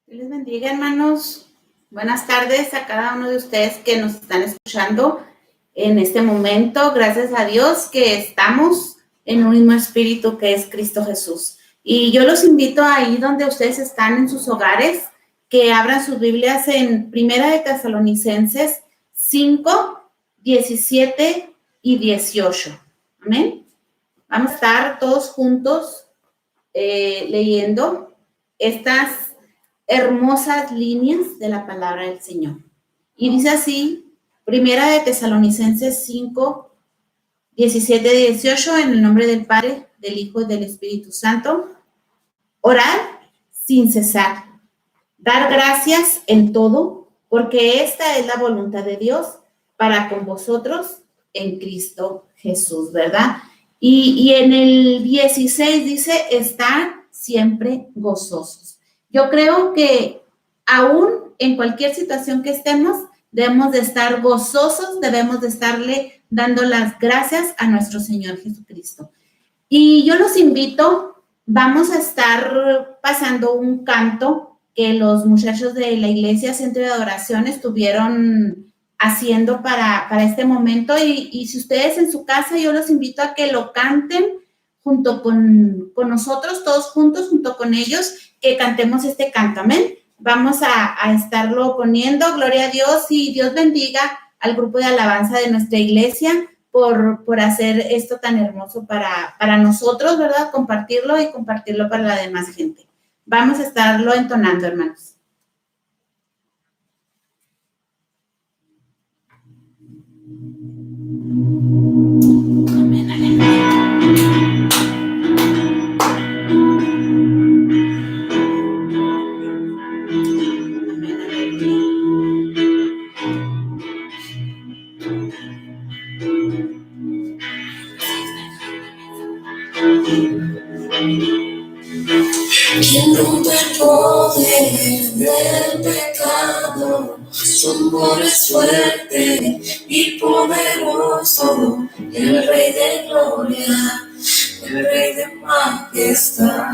Dios les bendiga, hermanos. Buenas tardes a cada uno de ustedes que nos están escuchando en este momento. Gracias a Dios que estamos en un mismo espíritu que es Cristo Jesús. Y yo los invito ahí donde ustedes están en sus hogares, que abran sus Biblias en Primera de Tesalonicenses 5, 17 y 18. Amén. Vamos a estar todos juntos leyendo estas hermosas líneas de la palabra del Señor. Y dice así, Primera de Tesalonicenses 5, 17 y 18, en el nombre del Padre, del Hijo y del Espíritu Santo. Orad sin cesar, dar gracias en todo, porque esta es la voluntad de Dios para con vosotros en Cristo Jesús, ¿verdad? Y en el 16 dice, estar siempre gozosos. Yo creo que aún en cualquier situación que estemos, debemos de estar gozosos, debemos de estarle dando las gracias a nuestro Señor Jesucristo. Y yo los invito, vamos a estar pasando un canto que los muchachos de la Iglesia Centro de Adoración estuvieron haciendo para este momento. Y si ustedes en su casa, yo los invito a que lo canten junto con nosotros, todos juntos, junto con ellos, que cantemos este canto. Amén. Vamos a estarlo poniendo. Gloria a Dios y Dios bendiga al grupo de alabanza de nuestra iglesia por hacer esto tan hermoso para nosotros, ¿verdad? Compartirlo y compartirlo para la demás gente. Vamos a estarlo entonando, hermanos. Amén, aleluya. Quien rompe el poder del pecado, su amor es fuerte y poderoso, el Rey de gloria, el Rey de majestad.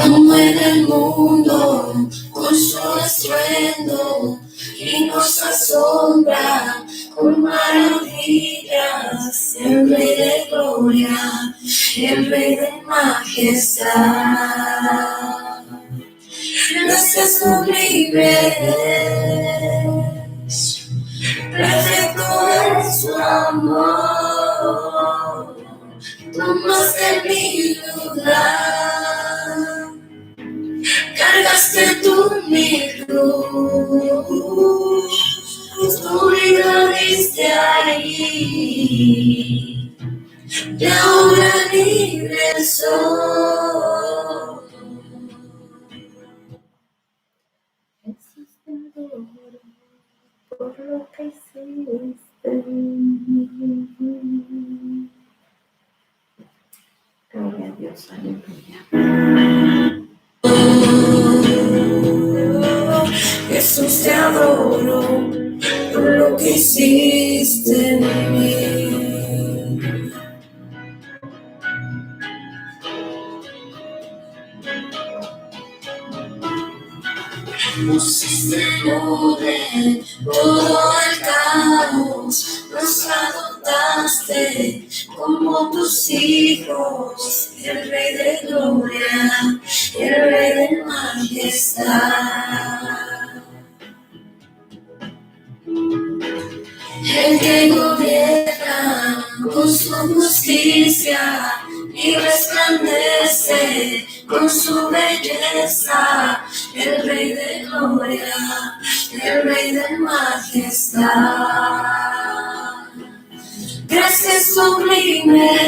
Como en el mundo, con su estruendo, y nos asombra con maravillas, el Rey de gloria, el Rey de majestad. Gracias sublimes, perfecto es su amor, tomaste mi lugar, cargaste tú mi cruz, tu vida diste ahí, y ahora libre soy. Jesús, te adoro por lo que hiciste. Gloria a Dios, aleluya. Jesús, te adoro por lo que hiciste en mí. Pusiste en orden todo el caos, nos adoptaste como tus hijos, el Rey de gloria, el Rey de majestad. El que gobierna con su justicia y resplandece con su belleza, el Rey de gloria, el Rey de majestad. Gracias sublimes,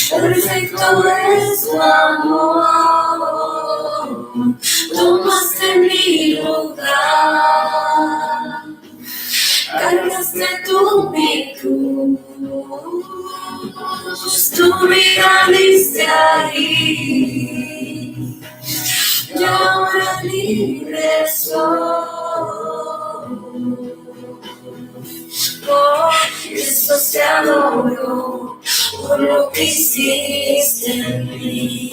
perfecto es tu amor, tomaste mi lugar, cargaste tú mi cruz, tu vida diste ahí, y ahora libre soy. Oh, Jesús, te adoro por lo que hiciste en mí.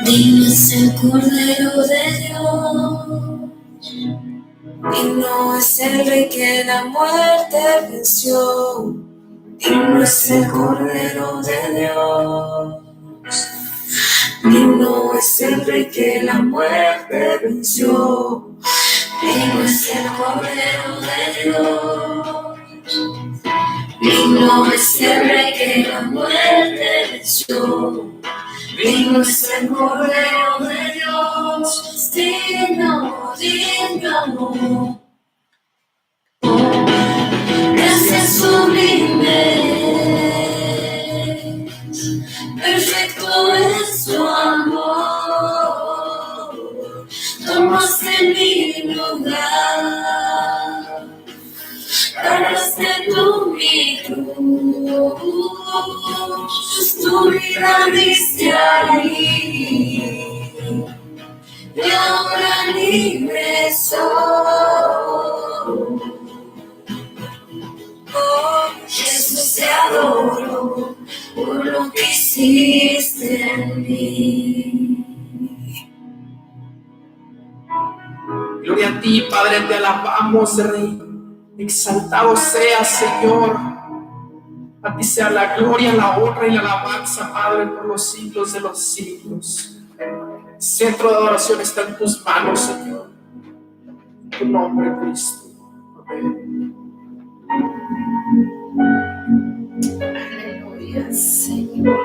Digno es el Cordero de Dios, digno es el Rey que la muerte venció, digno es el Cordero de Dios, digno es el Rey que la muerte venció, digno es el Cordero de Dios, digno es el Rey que la muerte venció. Digno es el Cordero de Dios, digno, digno. Gracias sublime, perfecto es tu amor. Tomaste mi lugar, cargaste tú mi cruz, tu vida diste ahí, y ahora libre soy. Oh, Jesús, te adoro por lo que hiciste en mí. Gloria a ti, Padre, te alabamos, Rey. Exaltado sea, Señor. A ti sea la gloria, la honra y la alabanza, Padre, por los siglos de los siglos. El centro de adoración está en tus manos, Señor. En tu nombre, Cristo. Amén. Aleluya, Señor.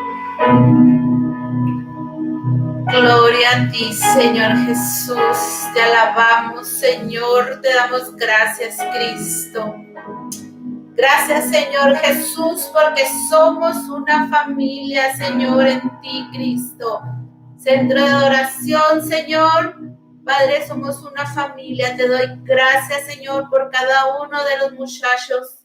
Gloria a ti, Señor Jesús. Te alabamos, Señor. Te damos gracias, Cristo. Gracias, Señor Jesús, porque somos una familia, Señor, en ti, Cristo. Centro de adoración, Señor. Padre, somos una familia. Te doy gracias, Señor, por cada uno de los muchachos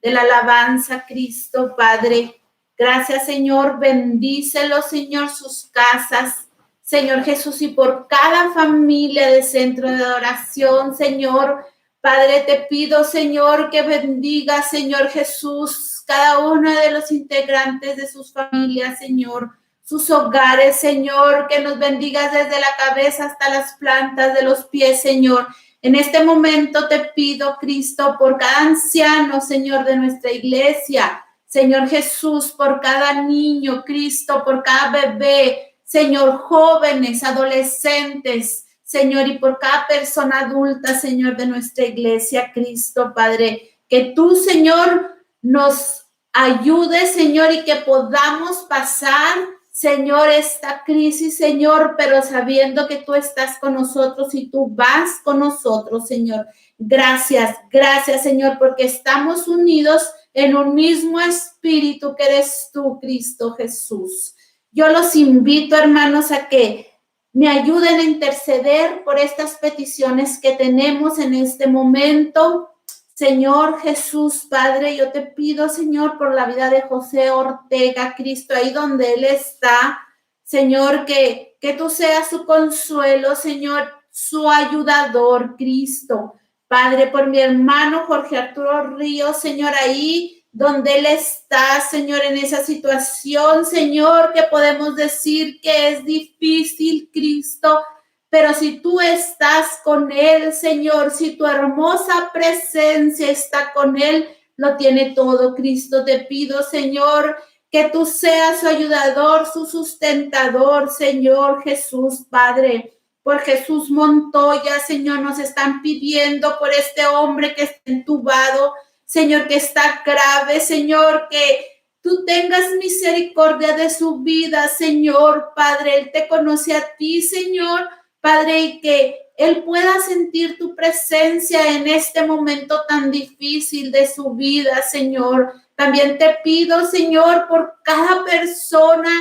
de la alabanza, Cristo, Padre. Gracias, Señor. Bendícelos, Señor, sus casas. Señor Jesús, y por cada familia de centro de adoración, Señor, Padre, te pido, Señor, que bendiga, Señor Jesús, cada uno de los integrantes de sus familias, Señor, sus hogares, Señor, que nos bendigas desde la cabeza hasta las plantas de los pies, Señor. En este momento te pido, Cristo, por cada anciano, Señor, de nuestra iglesia, Señor Jesús, por cada niño, Cristo, por cada bebé, Señor, jóvenes, adolescentes, Señor, y por cada persona adulta, Señor, de nuestra iglesia, Cristo, Padre, que tú, Señor, nos ayudes, Señor, y que podamos pasar, Señor, esta crisis, Señor, pero sabiendo que tú estás con nosotros y tú vas con nosotros, Señor. Gracias, gracias, Señor, porque estamos unidos en un mismo espíritu que eres tú, Cristo Jesús. Yo los invito, hermanos, a que me ayuden a interceder por estas peticiones que tenemos en este momento. Señor Jesús, Padre, yo te pido, Señor, por la vida de José Ortega, Cristo, ahí donde él está. Señor, que tú seas su consuelo, Señor, su ayudador, Cristo. Padre, por mi hermano Jorge Arturo Ríos, Señor, ahí donde él está, Señor, en esa situación, Señor, que podemos decir que es difícil, Cristo, pero si tú estás con él, Señor, si tu hermosa presencia está con él, lo tiene todo, Cristo. Te pido, Señor, que tú seas su ayudador, su sustentador, Señor Jesús, Padre. Por Jesús Montoya, Señor, nos están pidiendo por este hombre que está entubado, Señor, que está grave, Señor, que tú tengas misericordia de su vida, Señor, Padre. Él te conoce a ti, Señor, Padre, y que él pueda sentir tu presencia en este momento tan difícil de su vida, Señor. También te pido, Señor, por cada persona,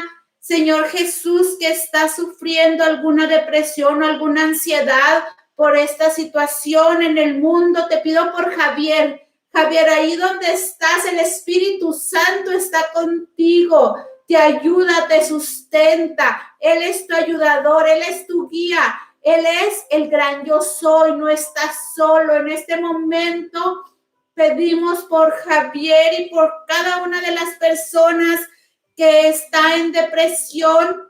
Señor Jesús, que está sufriendo alguna depresión o alguna ansiedad por esta situación en el mundo. Te pido por Javier. Javier, ahí donde estás, el Espíritu Santo está contigo, te ayuda, te sustenta. Él es tu ayudador, Él es tu guía, Él es el gran yo soy, no estás solo. En este momento pedimos por Javier y por cada una de las personas que está en depresión.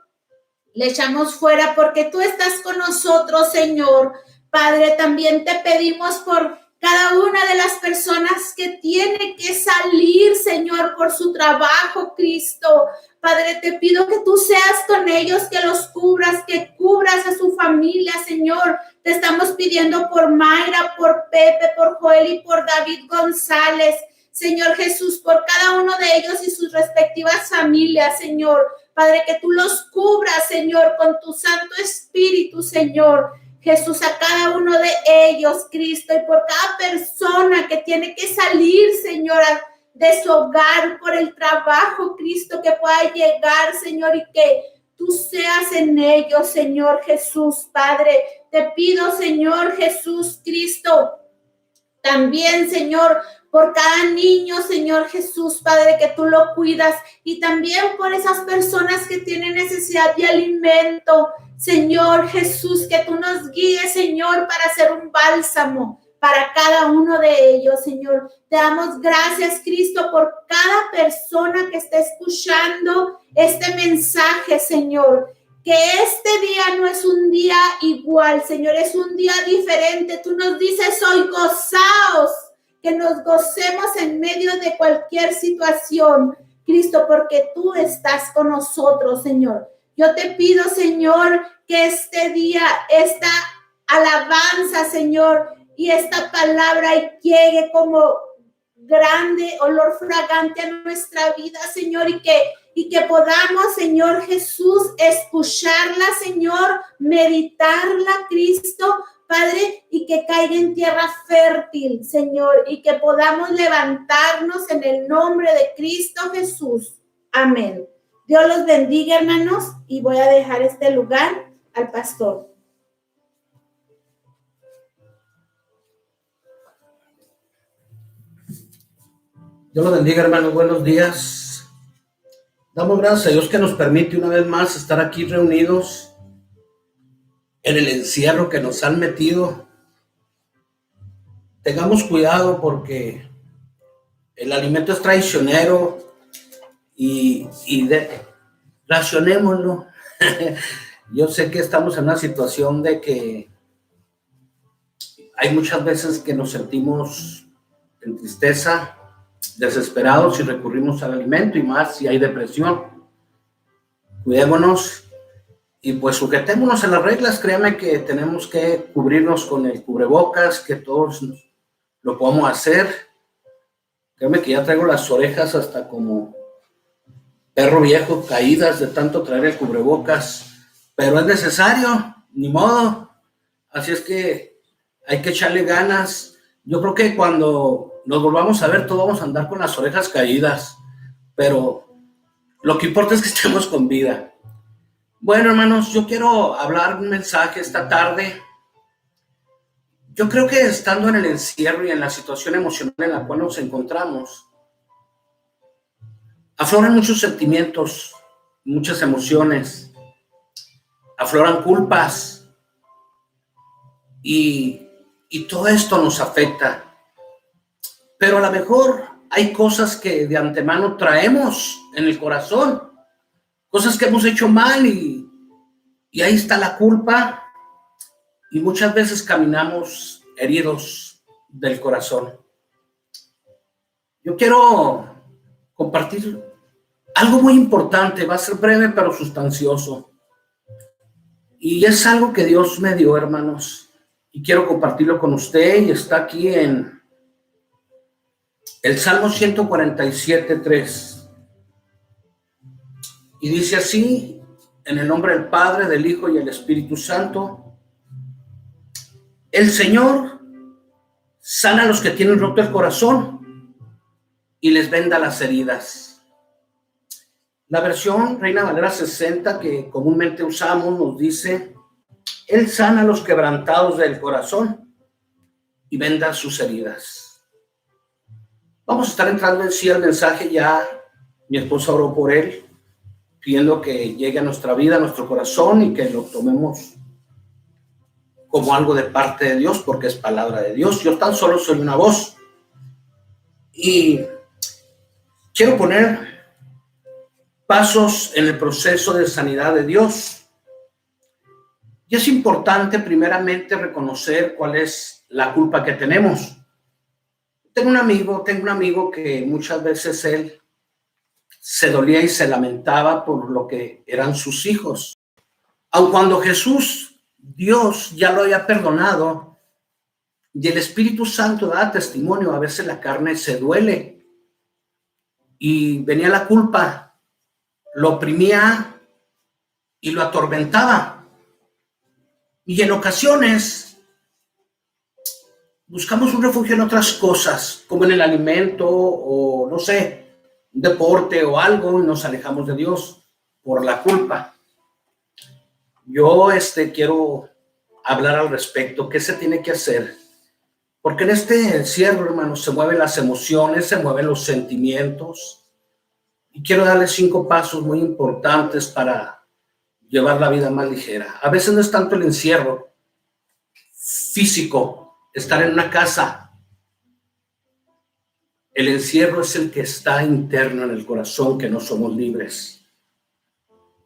Le echamos fuera porque tú estás con nosotros, Señor. Padre, también te pedimos por cada una de las personas que tiene que salir, Señor, por su trabajo, Cristo. Padre, te pido que tú seas con ellos, que los cubras, que cubras a su familia, Señor. Te estamos pidiendo por Mayra, por Pepe, por Joel y por David González. Señor Jesús, por cada uno de ellos y sus respectivas familias, Señor. Padre, que tú los cubras, Señor, con tu Santo Espíritu, Señor. Jesús, a cada uno de ellos, Cristo, y por cada persona que tiene que salir, Señor, de su hogar, por el trabajo, Cristo, que pueda llegar, Señor, y que tú seas en ellos, Señor Jesús, Padre. Te pido, Señor Jesús, Cristo, también, Señor, por cada niño, Señor Jesús, Padre, que tú lo cuidas, y también por esas personas que tienen necesidad de alimento, Señor Jesús, que tú nos guíes, Señor, para hacer un bálsamo para cada uno de ellos, Señor. Te damos gracias, Cristo, por cada persona que está escuchando este mensaje, Señor. Que este día no es un día igual, Señor, es un día diferente. Tú nos dices hoy, gozaos, que nos gocemos en medio de cualquier situación, Cristo, porque tú estás con nosotros, Señor. Yo te pido, Señor, que este día, esta alabanza, Señor, y esta palabra llegue como grande olor fragante a nuestra vida, Señor, y que podamos, Señor Jesús, escucharla, Señor, meditarla, Cristo, Padre, y que caiga en tierra fértil, Señor, y que podamos levantarnos en el nombre de Cristo Jesús. Amén. Dios los bendiga, hermanos, y voy a dejar este lugar al pastor. Dios los bendiga, hermanos. Buenos días. Damos gracias a Dios que nos permite una vez más estar aquí reunidos en el encierro que nos han metido. Tengamos cuidado porque el alimento es traicionero y racionémoslo. Yo sé que estamos en una situación de que hay muchas veces que nos sentimos en tristeza, desesperados y recurrimos al alimento, y más si hay depresión. Cuidémonos y pues sujetémonos a las reglas. Créame que tenemos que cubrirnos con el cubrebocas, que todos lo podemos hacer. Créeme que ya traigo las orejas hasta como perro viejo, caídas de tanto traer el cubrebocas, pero es necesario, ni modo. Así es que hay que echarle ganas. Yo creo que cuando nos volvamos a ver, todos vamos a andar con las orejas caídas, pero lo que importa es que estemos con vida. Bueno, hermanos, yo quiero hablar un mensaje esta tarde. Yo creo que estando en el encierro y en la situación emocional en la cual nos encontramos, afloran muchos sentimientos, muchas emociones, afloran culpas y todo esto nos afecta. Pero a lo mejor hay cosas que de antemano traemos en el corazón, cosas que hemos hecho mal y ahí está la culpa, y muchas veces caminamos heridos del corazón. Yo quiero compartir algo muy importante, va a ser breve pero sustancioso, y es algo que Dios me dio, hermanos, y quiero compartirlo con usted, y está aquí en el Salmo 147:3, y dice así: en el nombre del Padre, del Hijo y del Espíritu Santo. El Señor sana a los que tienen roto el corazón y les venda las heridas. La versión Reina Valera 60 que comúnmente usamos nos dice: Él sana a los quebrantados del corazón y venda sus heridas. Vamos a estar entrando en sí al mensaje. Ya mi esposa oró por él, pidiendo que llegue a nuestra vida, a nuestro corazón, y que lo tomemos como algo de parte de Dios, porque es palabra de Dios. Yo tan solo soy una voz. Y quiero poner pasos en el proceso de sanidad de Dios. Y es importante primeramente reconocer cuál es la culpa que tenemos. Tengo un amigo que muchas veces él se dolía y se lamentaba por lo que eran sus hijos. Aun cuando Jesús, Dios, ya lo había perdonado, y el Espíritu Santo da testimonio, a veces la carne se duele. Y venía la culpa, lo oprimía y lo atormentaba. Y en ocasiones buscamos un refugio en otras cosas, como en el alimento o no sé, un deporte o algo, y nos alejamos de Dios por la culpa. Yo quiero hablar al respecto. ¿Qué se tiene que hacer? Porque en este encierro, hermanos, se mueven las emociones, se mueven los sentimientos. Y quiero darles 5 pasos muy importantes para llevar la vida más ligera. A veces no es tanto el encierro físico, estar en una casa. El encierro es el que está interno en el corazón, que no somos libres.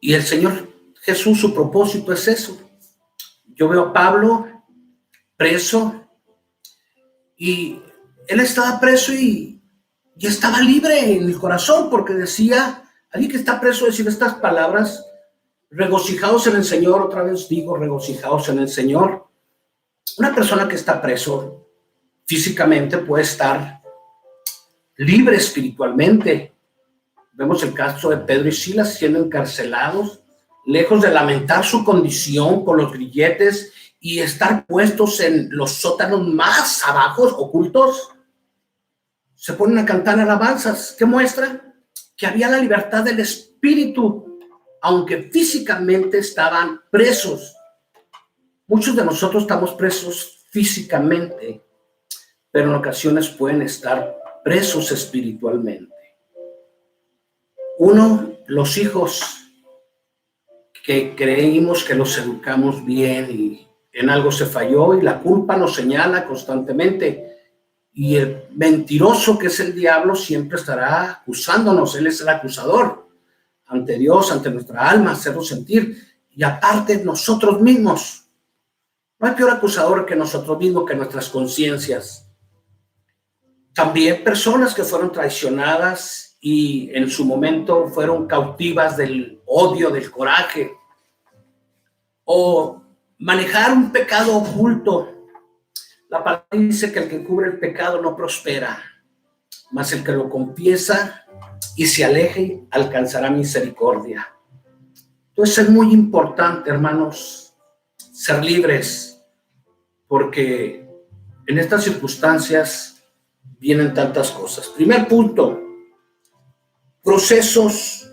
Y el Señor Jesús, su propósito es eso. Yo veo a Pablo preso, y él estaba preso y estaba libre en el corazón, porque decía, alguien que está preso, decir estas palabras: regocijaos en el Señor. Otra vez digo, regocijaos en el Señor. Una persona que está preso físicamente puede estar libre espiritualmente. Vemos el caso de Pedro y Silas siendo encarcelados, lejos de lamentar su condición con los grilletes y estar puestos en los sótanos más abajo, ocultos. Se ponen a cantar alabanzas. ¿Qué muestra? Que había la libertad del espíritu, aunque físicamente estaban presos. Muchos de nosotros estamos presos físicamente, pero en ocasiones pueden estar presos espiritualmente. Uno, los hijos, que creímos que los educamos bien y en algo se falló, y la culpa nos señala constantemente. Y el mentiroso, que es el diablo, siempre estará acusándonos. Él es el acusador ante Dios, ante nuestra alma, hacernos sentir. Y aparte, nosotros mismos. No hay peor acusador que nosotros mismos, que nuestras conciencias. También personas que fueron traicionadas y en su momento fueron cautivas del odio, del coraje. O manejar un pecado oculto. La palabra dice que el que cubre el pecado no prospera, mas el que lo confiesa y se aleje alcanzará misericordia. Entonces es muy importante, hermanos, ser libres, porque en estas circunstancias vienen tantas cosas. Primer punto, procesos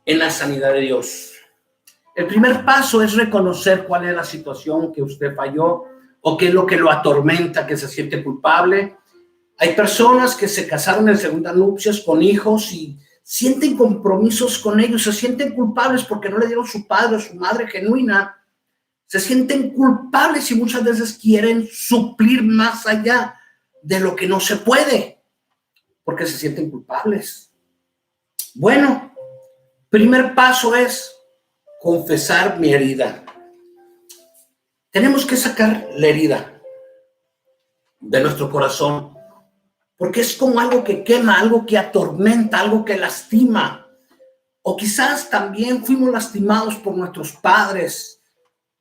en la sanidad de Dios. El primer paso es reconocer cuál es la situación que usted falló, o qué es lo que lo atormenta, que se siente culpable. Hay personas que se casaron en segunda nupcias con hijos y sienten compromisos con ellos, se sienten culpables porque no le dieron su padre o su madre genuina. Se sienten culpables y muchas veces quieren suplir más allá de lo que no se puede, porque se sienten culpables. Bueno, primer paso es confesar mi herida. Tenemos que sacar la herida de nuestro corazón, porque es como algo que quema, algo que atormenta, algo que lastima. O quizás también fuimos lastimados por nuestros padres,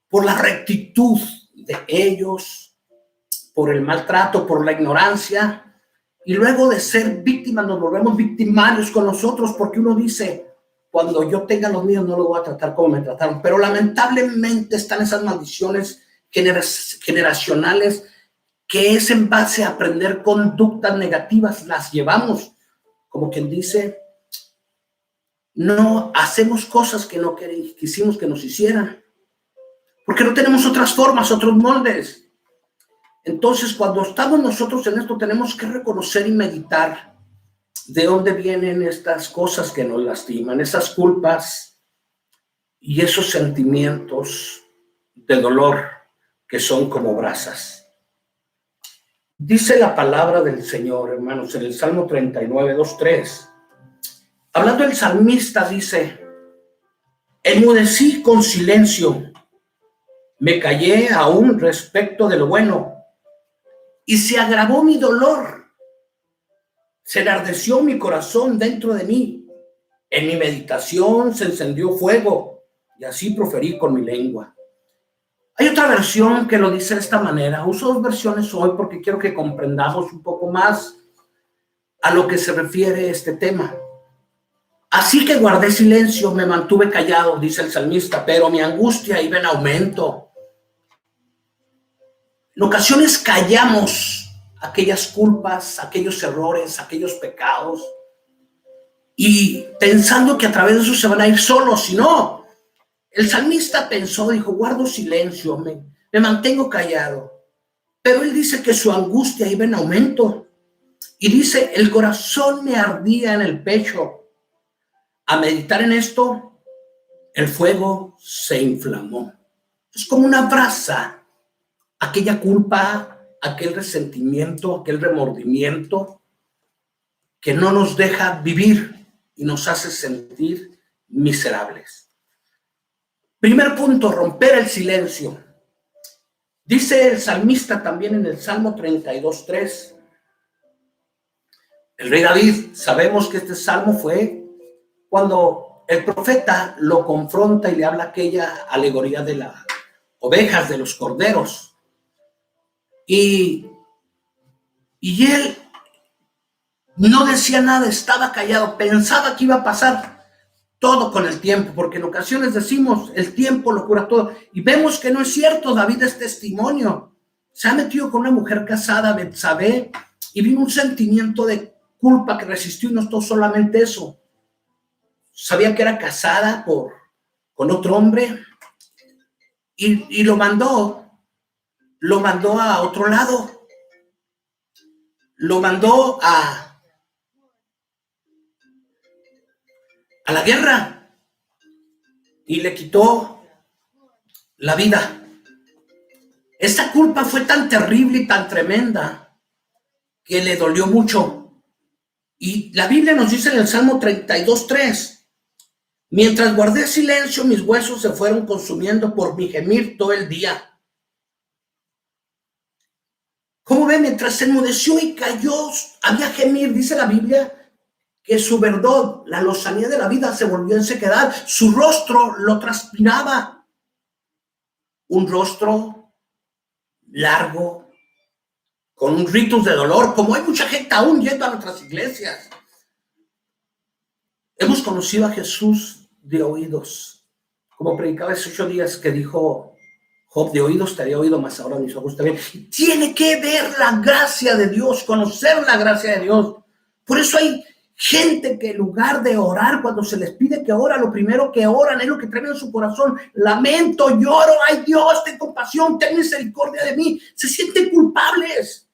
por la rectitud de ellos, por el maltrato, por la ignorancia. Y luego de ser víctimas nos volvemos victimarios con nosotros, porque uno dice, cuando yo tenga los míos no los voy a tratar como me trataron. Pero lamentablemente están esas maldiciones generacionales, que es en base a aprender conductas negativas, las llevamos. Como quien dice, no hacemos cosas que no quisimos que nos hicieran, porque no tenemos otras formas, otros moldes. Entonces, cuando estamos nosotros en esto, tenemos que reconocer y meditar de dónde vienen estas cosas que nos lastiman, esas culpas y esos sentimientos de dolor que son como brasas. Dice la palabra del Señor, hermanos, en el Salmo 39, 2, 3. Hablando el salmista, dice: enmudecí con silencio, me callé aún respecto de lo bueno, y se agravó mi dolor, se enardeció mi corazón dentro de mí, en mi meditación se encendió fuego, y así proferí con mi lengua. Hay otra versión que lo dice de esta manera. Uso dos versiones hoy porque quiero que comprendamos un poco más a lo que se refiere este tema. Así que guardé silencio, me mantuve callado, dice el salmista, pero mi angustia iba en aumento. En ocasiones callamos aquellas culpas, aquellos errores, aquellos pecados, y pensando que a través de eso se van a ir solos, y no. El salmista pensó, dijo: guardo silencio, me mantengo callado. Pero él dice que su angustia iba en aumento. Y dice: el corazón me ardía en el pecho. A meditar en esto, el fuego se inflamó. Es como una brasa, aquella culpa, aquel resentimiento, aquel remordimiento que no nos deja vivir y nos hace sentir miserables. Primer punto, romper el silencio. Dice el salmista también en el Salmo 32, 3. El rey David, sabemos que este salmo fue cuando el profeta lo confronta y le habla aquella alegoría de las ovejas, de los corderos. Y él no decía nada, estaba callado, pensaba que iba a pasar todo con el tiempo, porque en ocasiones decimos el tiempo lo cura todo, y vemos que no es cierto. David es testimonio. Se ha metido con una mujer casada, Betsabé, y vino un sentimiento de culpa que resistió, y no es solamente eso. Sabía que era casada con otro hombre, y lo mandó a otro lado, lo mandó a la guerra y le quitó la vida. Esta culpa fue tan terrible y tan tremenda que le dolió mucho. Y la Biblia nos dice en el Salmo 32, 3: mientras guardé silencio, mis huesos se fueron consumiendo por mi gemir todo el día. ¿Cómo ve? Mientras se enmudeció y cayó, había gemir. Dice la Biblia que su verdor, la lozanía de la vida, se volvió en sequedad. Su rostro lo transpiraba. Un rostro largo, con un ritus de dolor, como hay mucha gente aún yendo a nuestras iglesias. Hemos conocido a Jesús de oídos, como predicaba hace 8 días, que dijo Job: de oídos te había oído, mas ahora mis ojos te ven. Tiene que ver la gracia de Dios, conocer la gracia de Dios. Por eso hay gente que en lugar de orar, cuando se les pide que ora, lo primero que oran es lo que traen en su corazón: lamento, lloro, ay Dios, ten compasión, ten misericordia de mí. Se sienten culpables.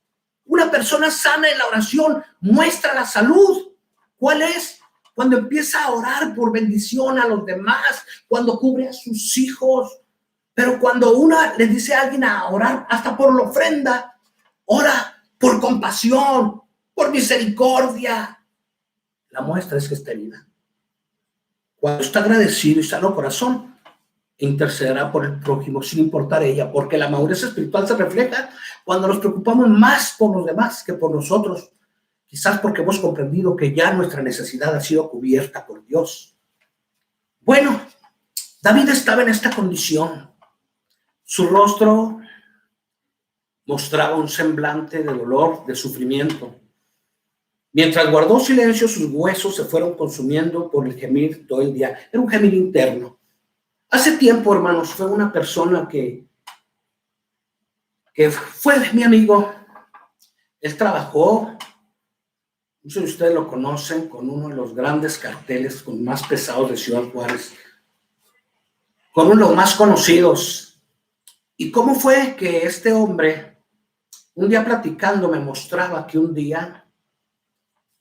Una persona sana en la oración muestra la salud. ¿Cuál es? Cuando empieza a orar por bendición a los demás, cuando cubre a sus hijos. Pero cuando una le dice a alguien a orar hasta por la ofrenda, ora por compasión, por misericordia, la muestra es que está herida. Cuando está agradecido y sano corazón, intercederá por el prójimo sin importar ella, porque la madurez espiritual se refleja cuando nos preocupamos más por los demás que por nosotros, quizás porque hemos comprendido que ya nuestra necesidad ha sido cubierta por Dios. Bueno, David estaba en esta condición. Su rostro mostraba un semblante de dolor, de sufrimiento. Mientras guardó silencio, sus huesos se fueron consumiendo por el gemir todo el día. Era un gemir interno. Hace tiempo, hermanos, fue una persona que fue mi amigo. Él trabajó, muchos de ustedes lo conocen, con uno de los grandes carteles con más pesados de Ciudad Juárez, con uno de los más conocidos. ¿Y cómo fue que este hombre un día platicando me mostraba que un día,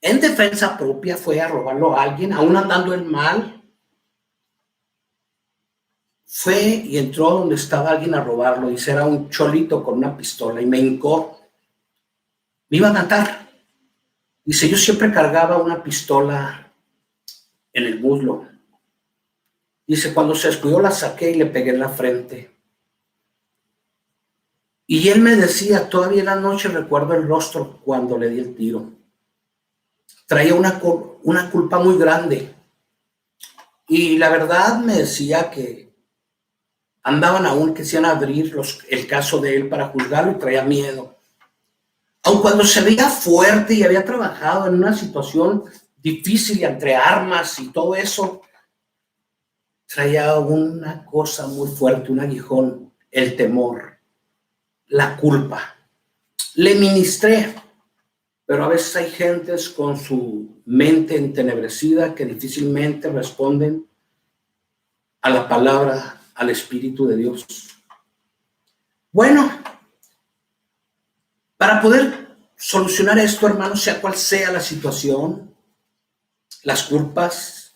en defensa propia, fue a robarlo a alguien, aún andando en mal. Fue y entró donde estaba alguien a robarlo. Dice, era un cholito con una pistola y me hincó. Me iba a matar. Dice, yo siempre cargaba una pistola en el muslo. Dice, cuando se descuidó la saqué y le pegué en la frente. Y él me decía, todavía en la noche recuerdo el rostro cuando le di el tiro. Traía una culpa muy grande. Y la verdad me decía que andaban aún, que se iban a abrir el caso de él para juzgarlo y traía miedo. Aun cuando se veía fuerte y había trabajado en una situación difícil entre armas y todo eso, traía una cosa muy fuerte, un aguijón, el temor, la culpa. Le ministré, pero a veces hay gentes con su mente entenebrecida que difícilmente responden a la palabra, al Espíritu de Dios. Bueno, para poder solucionar esto, hermanos, sea cual sea la situación, las culpas,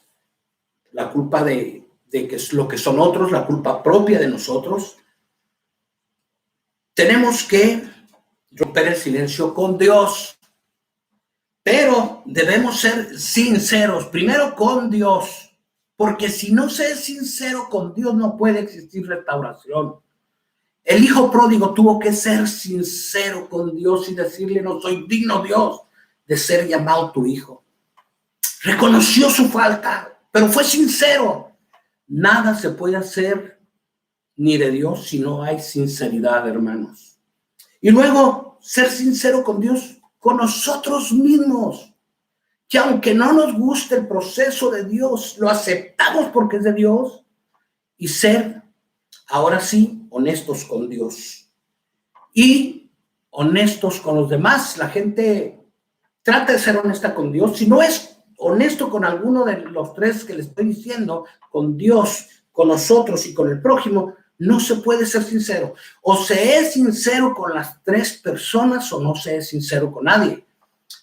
la culpa de que es lo que son otros, la culpa propia de nosotros, tenemos que romper el silencio con Dios, pero debemos ser sinceros, primero con Dios, porque si no se es sincero con Dios no puede existir restauración. El hijo pródigo tuvo que ser sincero con Dios y decirle, no soy digno, Dios, de ser llamado tu hijo. Reconoció su falta, pero fue sincero. Nada se puede hacer ni de Dios si no hay sinceridad, hermanos. Y luego, ser sincero con Dios, con nosotros mismos. Que aunque no nos guste el proceso de Dios, lo aceptamos porque es de Dios. Y ser, ahora sí, honestos con Dios. Y honestos con los demás. La gente trata de ser honesta con Dios. Si no es honesto con alguno de los tres que le estoy diciendo, con Dios, con nosotros y con el prójimo, no se puede ser sincero. O se es sincero con las tres personas o no se es sincero con nadie.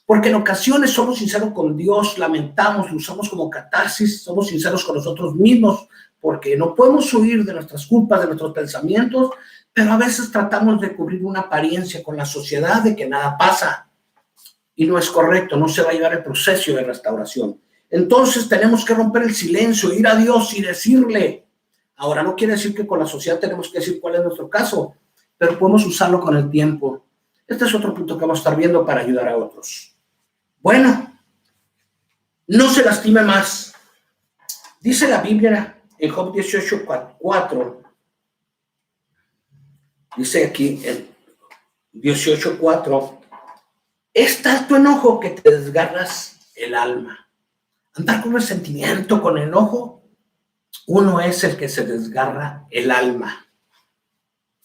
Porque en ocasiones somos sinceros con Dios, lamentamos, lo usamos como catarsis, somos sinceros con nosotros mismos, porque no podemos huir de nuestras culpas, de nuestros pensamientos, pero a veces tratamos de cubrir una apariencia con la sociedad de que nada pasa. Y no es correcto, no se va a llevar el proceso de restauración. Entonces tenemos que romper el silencio, ir a Dios y decirle. Ahora, no quiere decir que con la sociedad tenemos que decir cuál es nuestro caso, pero podemos usarlo con el tiempo. Este es otro punto que vamos a estar viendo para ayudar a otros. Bueno, no se lastime más. Dice la Biblia en Job 18:4. Dice aquí en 18:4. Es tal tu enojo que te desgarras el alma. Andar con resentimiento, con enojo, uno es el que se desgarra el alma.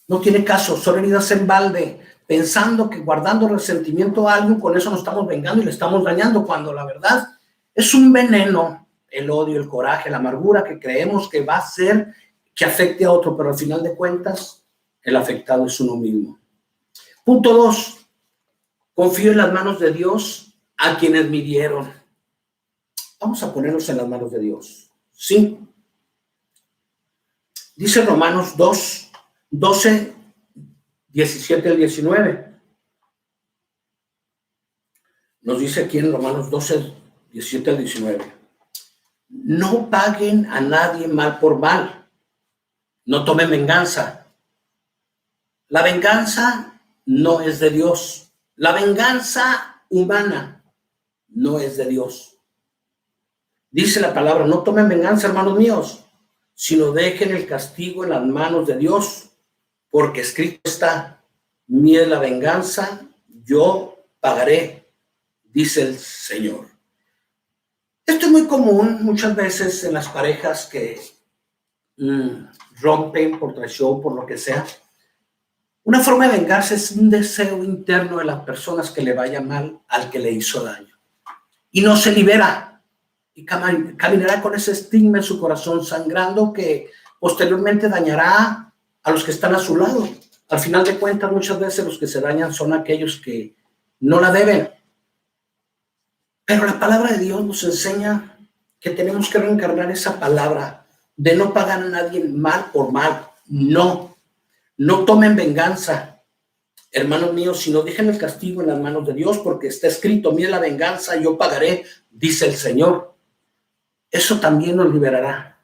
No tiene caso, son heridas en balde, pensando que guardando resentimiento a alguien, con eso nos estamos vengando y le estamos dañando, cuando la verdad es un veneno, el odio, el coraje, la amargura que creemos que va a hacer que afecte a otro, pero al final de cuentas, el afectado es uno mismo. Punto 2. Confío en las manos de Dios a quienes me hirieron. Vamos a ponernos en las manos de Dios. Sí. Dice Romanos 12, 17 al 19. Nos dice aquí en Romanos 12, 17 al 19. No paguen a nadie mal por mal. No tomen venganza. La venganza no es de Dios. La venganza humana no es de Dios. Dice la palabra, no tomen venganza, hermanos míos, sino dejen el castigo en las manos de Dios, porque escrito está, mía es la venganza, yo pagaré, dice el Señor. Esto es muy común muchas veces en las parejas que rompen por traición, por lo que sea. Una forma de vengarse es un deseo interno de las personas que le vaya mal al que le hizo daño. Y no se libera. Y caminará con ese estigma en su corazón sangrando que posteriormente dañará a los que están a su lado. Al final de cuentas, muchas veces los que se dañan son aquellos que no la deben. Pero la palabra de Dios nos enseña que tenemos que reencarnar esa palabra de no pagar a nadie mal por mal. No tomen venganza, hermanos míos, sino dejen el castigo en las manos de Dios, porque está escrito: mire la venganza, yo pagaré, dice el Señor. Eso también nos liberará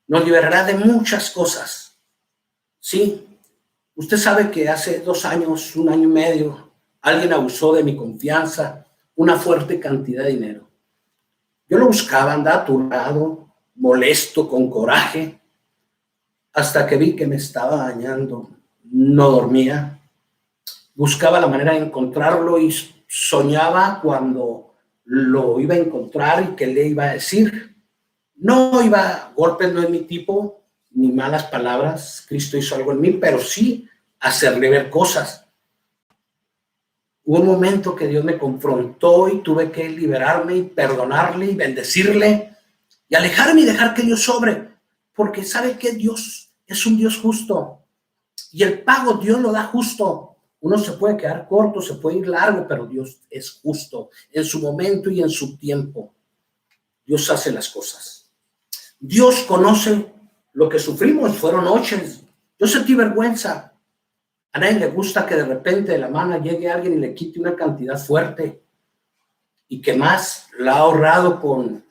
de muchas cosas. Sí, usted sabe que hace 2 años, 1 año y medio, alguien abusó de mi confianza, una fuerte cantidad de dinero. Yo lo buscaba, andaba aturado, molesto, con coraje, hasta que vi que me estaba dañando. No dormía, buscaba la manera de encontrarlo y soñaba cuando lo iba a encontrar y que le iba a decir. No iba, golpes no es mi tipo, ni malas palabras, Cristo hizo algo en mí, pero sí hacerle ver cosas. Hubo un momento que Dios me confrontó y tuve que liberarme y perdonarle y bendecirle y alejarme y dejar que Dios sobre, porque sabe que Dios es un Dios justo y el pago Dios lo da justo. Uno se puede quedar corto, se puede ir largo, pero Dios es justo en su momento y en su tiempo. Dios hace las cosas. Dios conoce lo que sufrimos. Fueron noches. Yo sentí vergüenza. A nadie le gusta que de repente de la mano llegue alguien y le quite una cantidad fuerte y que más la ha ahorrado con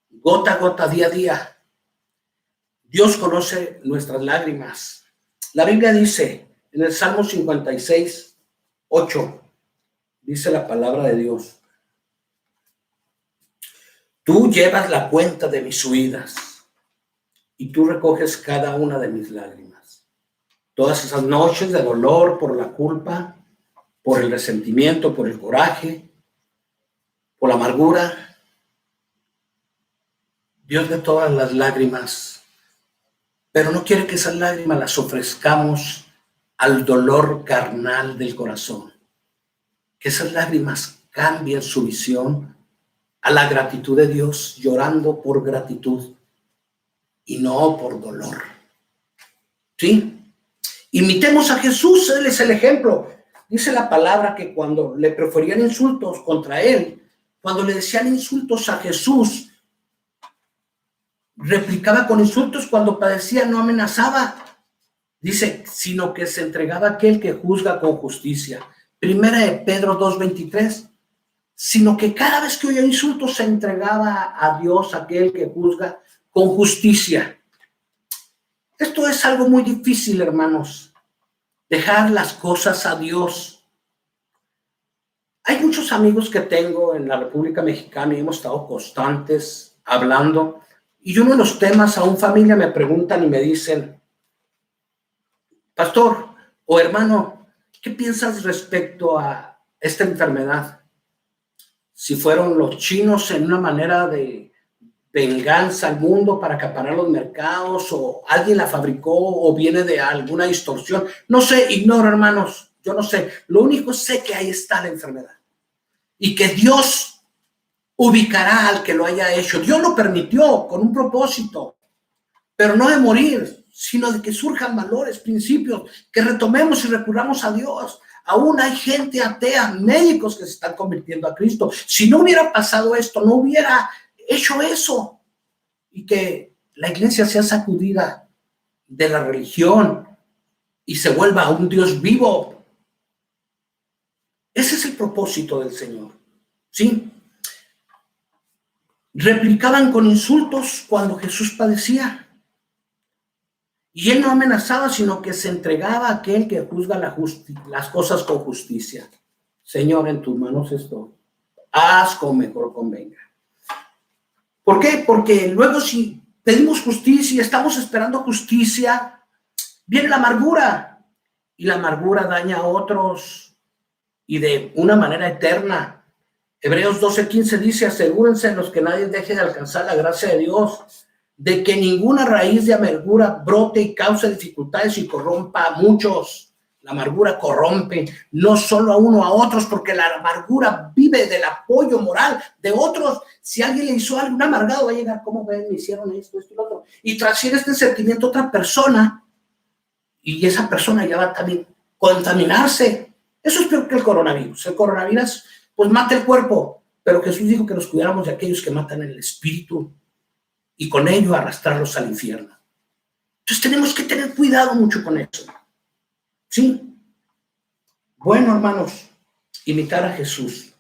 gota a gota, día a día. Dios conoce nuestras lágrimas. La Biblia dice en el Salmo 56, 8, dice la palabra de Dios: tú llevas la cuenta de mis huidas y tú recoges cada una de mis lágrimas. Todas esas noches de dolor por la culpa, por el resentimiento, por el coraje, por la amargura. Dios ve todas las lágrimas, pero no quiere que esas lágrimas las ofrezcamos al dolor carnal del corazón. Que esas lágrimas cambien su visión a la gratitud de Dios, llorando por gratitud y no por dolor. ¿Sí? Imitemos a Jesús, Él es el ejemplo. Dice la palabra que cuando le proferían insultos contra Él, cuando le decían insultos a Jesús, replicaba con insultos. Cuando padecía no amenazaba. Dice, sino que se entregaba a aquel que juzga con justicia. Primera de Pedro 2:23. Sino que cada vez que oía insultos se entregaba a Dios, aquel que juzga con justicia. Esto es algo muy difícil, hermanos. Dejar las cosas a Dios. Hay muchos amigos que tengo en la República Mexicana y hemos estado constantes hablando. Y uno de los temas, aún familia me preguntan y me dicen: pastor o hermano, ¿qué piensas respecto a esta enfermedad? Si fueron los chinos en una manera de venganza al mundo para acaparar los mercados, o alguien la fabricó, o viene de alguna distorsión. No sé, ignoro, hermanos, yo no sé. Lo único sé que ahí está la enfermedad y que Dios ubicará al que lo haya hecho. Dios lo permitió con un propósito, pero no de morir, sino de que surjan valores, principios, que retomemos y recurramos a Dios. Aún hay gente atea, médicos que se están convirtiendo a Cristo. Si no hubiera pasado esto, no hubiera hecho eso, y que la iglesia sea sacudida de la religión y se vuelva un Dios vivo. Ese es el propósito del Señor, ¿sí? Replicaban con insultos cuando Jesús padecía, y él no amenazaba, sino que se entregaba a aquel que juzga las cosas con justicia. Señor, en tus manos estoy, haz como mejor convenga. ¿Por qué? Porque luego, si pedimos justicia y estamos esperando justicia, viene la amargura, y la amargura daña a otros y de una manera eterna. Hebreos 12:15 dice: asegúrense los que nadie deje de alcanzar la gracia de Dios, de que ninguna raíz de amargura brote y cause dificultades y corrompa a muchos. La amargura corrompe, no solo a uno, a otros, porque la amargura vive del apoyo moral de otros. Si alguien le hizo algo, un amargado va a llegar: ¿cómo ven? Me hicieron esto y lo otro. Y transfiere este sentimiento a otra persona. y esa persona ya va a también contaminarse. Eso es peor que el coronavirus. El coronavirus pues mata el cuerpo, pero Jesús dijo que nos cuidáramos de aquellos que matan el espíritu y con ello arrastrarlos al infierno. Entonces tenemos que tener cuidado mucho con eso. ¿Sí? Bueno, hermanos, imitar a Jesús,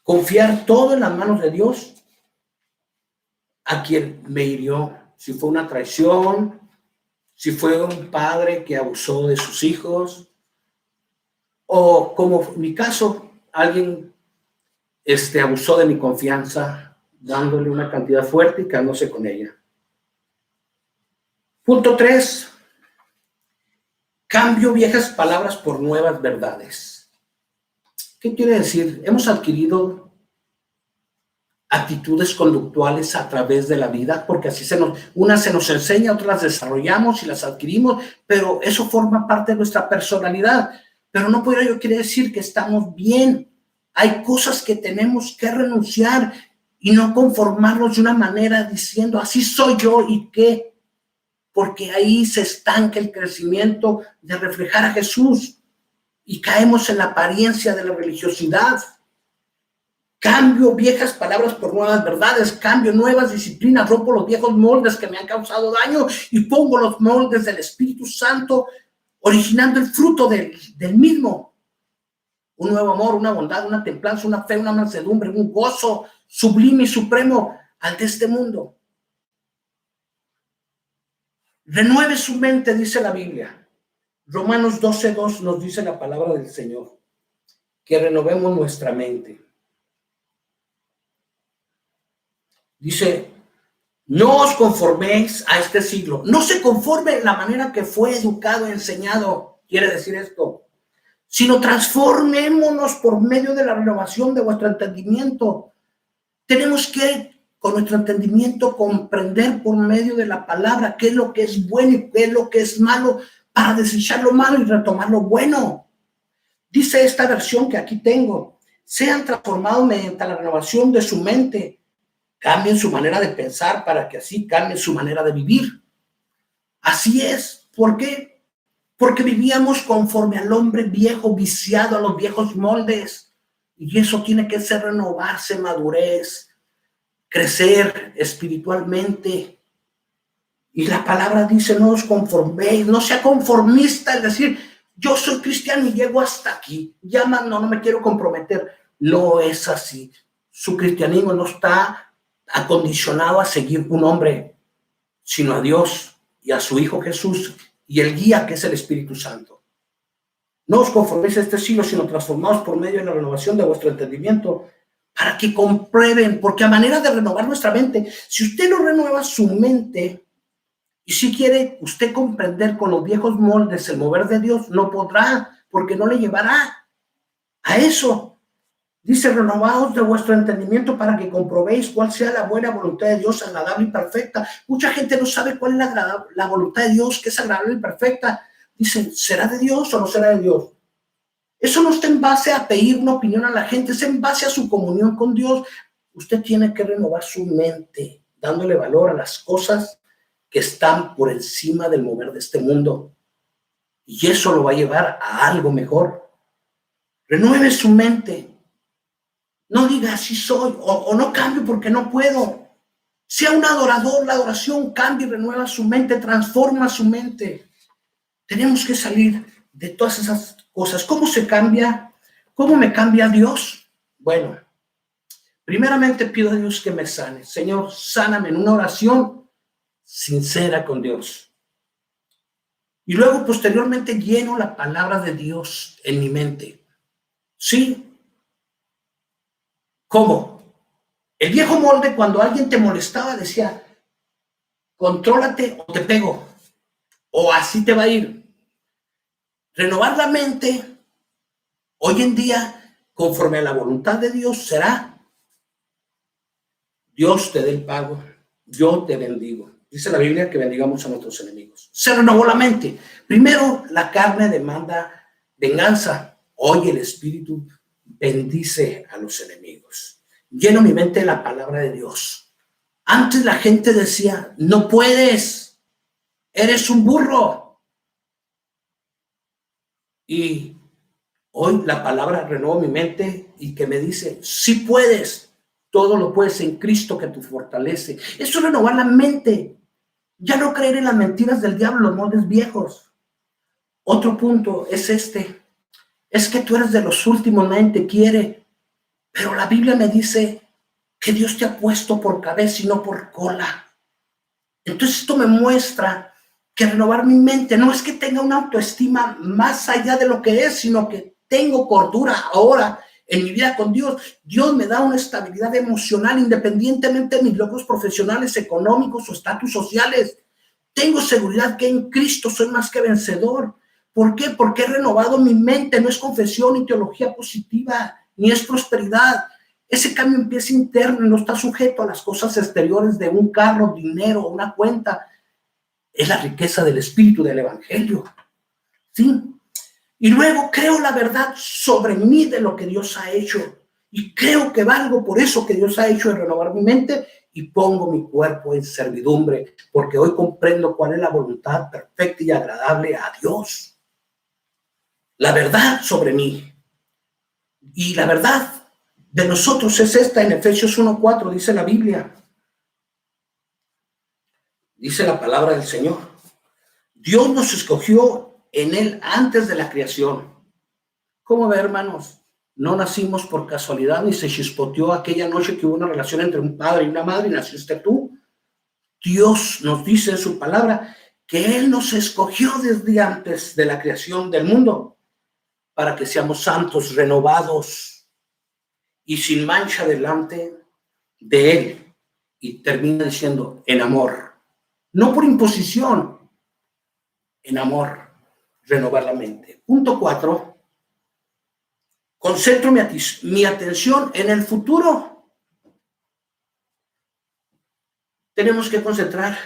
confiar todo en las manos de Dios, a quien me hirió, si fue una traición, si fue un padre que abusó de sus hijos, o como en mi caso, alguien abusó de mi confianza, dándole una cantidad fuerte y quedándose con ella. Punto 3. Cambio viejas palabras por nuevas verdades. ¿Qué quiere decir? Hemos adquirido actitudes conductuales a través de la vida, porque así unas se nos enseña, otras las desarrollamos y las adquirimos, pero eso forma parte de nuestra personalidad. Pero no por ello quiere decir que estamos bien. Hay cosas que tenemos que renunciar y no conformarnos de una manera diciendo, así soy yo y qué, porque ahí se estanca el crecimiento de reflejar a Jesús y caemos en la apariencia de la religiosidad. Cambio viejas palabras por nuevas verdades, cambio nuevas disciplinas, rompo los viejos moldes que me han causado daño y pongo los moldes del Espíritu Santo, originando el fruto del mismo. Un nuevo amor, una bondad, una templanza, una fe, una mansedumbre, un gozo sublime y supremo al de este mundo. Renueve su mente, dice la Biblia. Romanos 12:2 nos dice la palabra del Señor, que renovemos nuestra mente. Dice, no os conforméis a este siglo. No se conforme en la manera que fue educado, enseñado. Quiere decir esto. Sino transformémonos por medio de la renovación de vuestro entendimiento. Tenemos que, con nuestro entendimiento, comprender por medio de la palabra qué es lo que es bueno y qué es lo que es malo, para desechar lo malo y retomar lo bueno. Dice esta versión que aquí tengo, sean transformados mediante la renovación de su mente. Cambien su manera de pensar para que así cambien su manera de vivir. Así es. ¿Por qué? Porque vivíamos conforme al hombre viejo, viciado a los viejos moldes. Y eso tiene que ser renovarse, madurez, crecer espiritualmente. Y la palabra dice, no os conforméis, no sea conformista, es decir, yo soy cristiano y llego hasta aquí. Ya no me quiero comprometer. No es así. Su cristianismo no está acondicionado a seguir un hombre, sino a Dios y a su Hijo Jesús y el guía que es el Espíritu Santo. No os conforméis a este siglo, sino transformaos por medio de la renovación de vuestro entendimiento, para que comprueben, porque a manera de renovar nuestra mente, si usted no renueva su mente y si quiere usted comprender con los viejos moldes el mover de Dios, no podrá, porque no le llevará a eso. Dice, renovaos de vuestro entendimiento para que comprobéis cuál sea la buena voluntad de Dios, agradable y perfecta. Mucha gente no sabe cuál es la voluntad de Dios, que es agradable y perfecta. Dicen, ¿será de Dios o no será de Dios? Eso no está en base a pedir una opinión a la gente, es en base a su comunión con Dios. Usted tiene que renovar su mente, dándole valor a las cosas que están por encima del mover de este mundo. Y eso lo va a llevar a algo mejor. Renueve su mente. No diga así soy o no cambio porque no puedo. Sea un adorador, la adoración cambia y renueva su mente, transforma su mente. Tenemos que salir de todas esas cosas. ¿Cómo se cambia? ¿Cómo me cambia Dios? Bueno, primeramente pido a Dios que me sane. Señor, sáname en una oración sincera con Dios. Y luego posteriormente lleno la palabra de Dios en mi mente. Sí. ¿Cómo? El viejo molde, cuando alguien te molestaba, decía, contrólate o te pego, o así te va a ir. Renovar la mente, hoy en día, conforme a la voluntad de Dios, será, Dios te dé el pago, yo te bendigo. Dice la Biblia que bendigamos a nuestros enemigos. Se renovó la mente. Primero, la carne demanda venganza. Hoy el Espíritu bendice a los enemigos. Lleno mi mente de la palabra de Dios. Antes la gente decía, no puedes, eres un burro. Y hoy la palabra renueva mi mente y que me dice, sí puedes, todo lo puedes en Cristo que te fortalece. Eso es renovar la mente. Ya no creer en las mentiras del diablo, los moldes viejos. Otro punto es es que tú eres de los últimos, nadie te quiere, pero la Biblia me dice que Dios te ha puesto por cabeza y no por cola. Entonces esto me muestra que renovar mi mente no es que tenga una autoestima más allá de lo que es, sino que tengo cordura ahora en mi vida con Dios. Dios me da una estabilidad emocional independientemente de mis logros profesionales, económicos o estatus sociales. Tengo seguridad que en Cristo soy más que vencedor. ¿Por qué? Porque he renovado mi mente. No es confesión ni teología positiva, ni es prosperidad. Ese cambio empieza interno y no está sujeto a las cosas exteriores de un carro, dinero, una cuenta. Es la riqueza del Espíritu, del Evangelio. ¿Sí? Y luego creo la verdad sobre mí de lo que Dios ha hecho. Y creo que valgo por eso que Dios ha hecho de renovar mi mente y pongo mi cuerpo en servidumbre, porque hoy comprendo cuál es la voluntad perfecta y agradable a Dios. La verdad sobre mí. Y la verdad de nosotros es esta, en Efesios 1:4 dice la Biblia. Dice la palabra del Señor. Dios nos escogió en Él antes de la creación. ¿Cómo ve, hermanos? No nacimos por casualidad, ni se chispoteó aquella noche que hubo una relación entre un padre y una madre y naciste tú. Dios nos dice en su palabra que Él nos escogió desde antes de la creación del mundo para que seamos santos, renovados y sin mancha delante de Él. Y termina diciendo, en amor, no por imposición, en amor, renovar la mente. Punto 4, concentro mi atención en el futuro. Tenemos que concentrar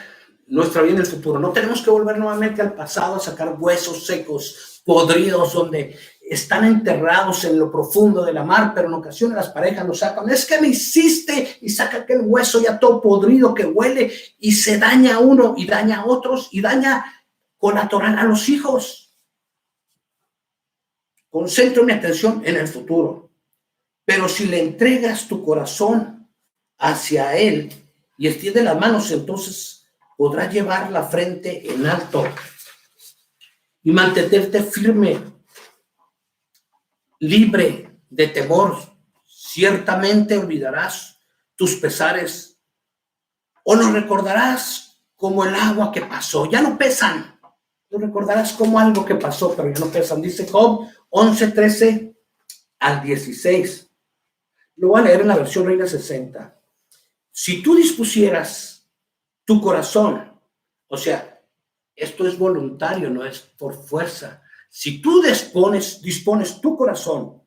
nuestra vida en el futuro. No tenemos que volver nuevamente al pasado a sacar huesos secos, podridos, donde están enterrados en lo profundo de la mar, pero en ocasiones las parejas lo sacan. Es que me hiciste, y saca aquel hueso ya todo podrido que huele y se daña a uno y daña a otros y daña colateral a los hijos. Concentro mi atención en el futuro. Pero si le entregas tu corazón hacia Él y extiende las manos, entonces podrás llevar la frente en alto y mantenerte firme, libre de temor. Ciertamente olvidarás tus pesares o los recordarás como el agua que pasó. Ya no pesan. Lo recordarás como algo que pasó, pero ya no pesan. Dice Job 11:13 al 16. Lo voy a leer en la versión Reina 60. Si tú dispusieras tu corazón, o sea, esto es voluntario, no es por fuerza. Si tú dispones tu corazón